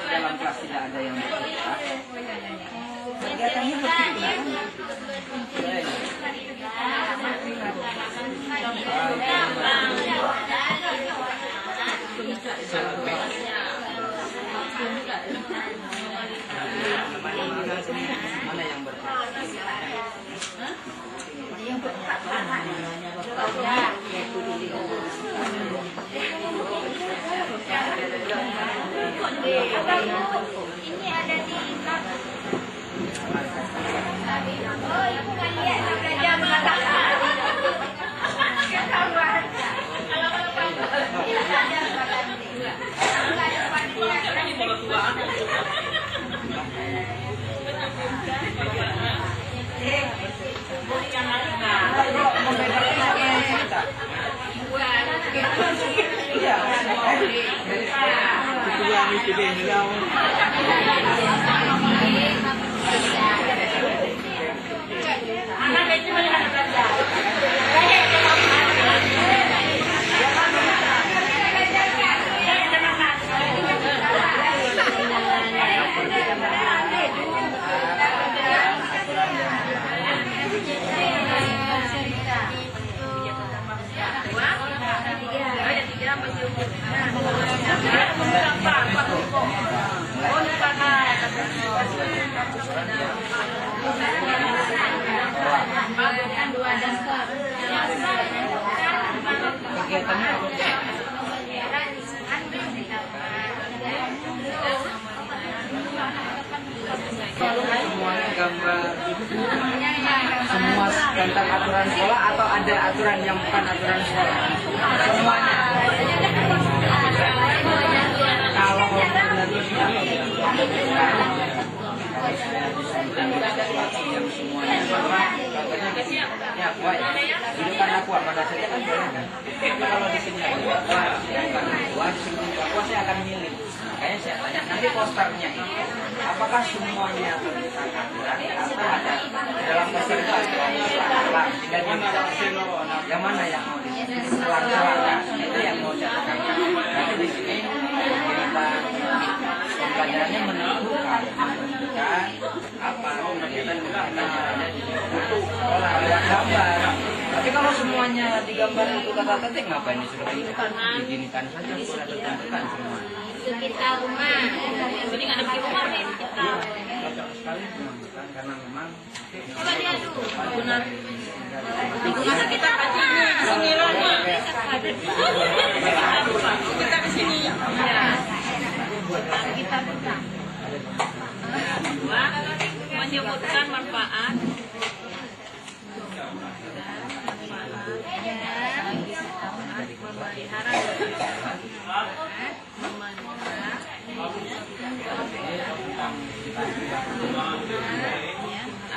Dalam kelas tidak ada yang kegiatannya mana yang ini ada di oh ibu nggak lihat belajar masak semuanya gambar semua tentang aturan sekolah atau ada aturan yang bukan aturan sekolah semuanya kalau yang semuanya ya baik itu kan aku pada saja kan boleh kan kalau di sini aku saya akan milih makanya saya tanya nanti posternya itu apakah semuanya tentang aturan atau ada dalam poster itu ada tidak yang mana yang mau diselang-selang itu yang mau saya tekankan nanti di sini kita pembelajarannya menentukan apa kegiatan kita ada di sekolah lewat gambar. Tapi kalau semuanya digambar itu kata-kata ngapain disuruh diginikan saja sudah ditentukan semua. sekitar rumah jadi nggak ada di rumah nih kita sekali menentukan karena memang coba dia dulu benar lingkungan kita pastinya sini lah kita ke sini ya kita buka menyebutkan manfaat memelihara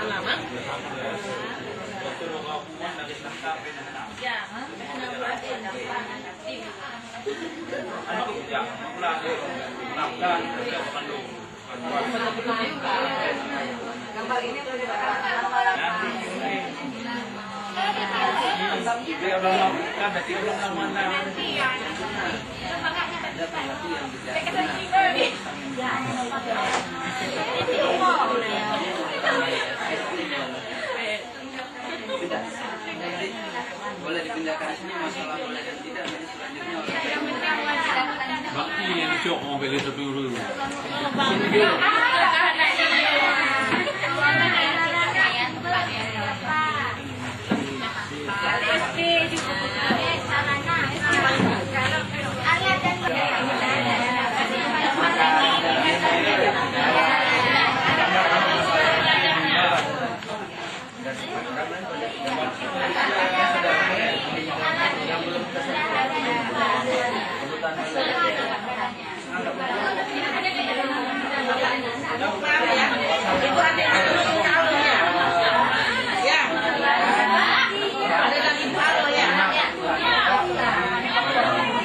alamat gambar ini boleh dipindahkan di sini masalah boleh dan tidak nanti selanjutnya Bakti yang syok mau beli tapi dulu. sini dulu.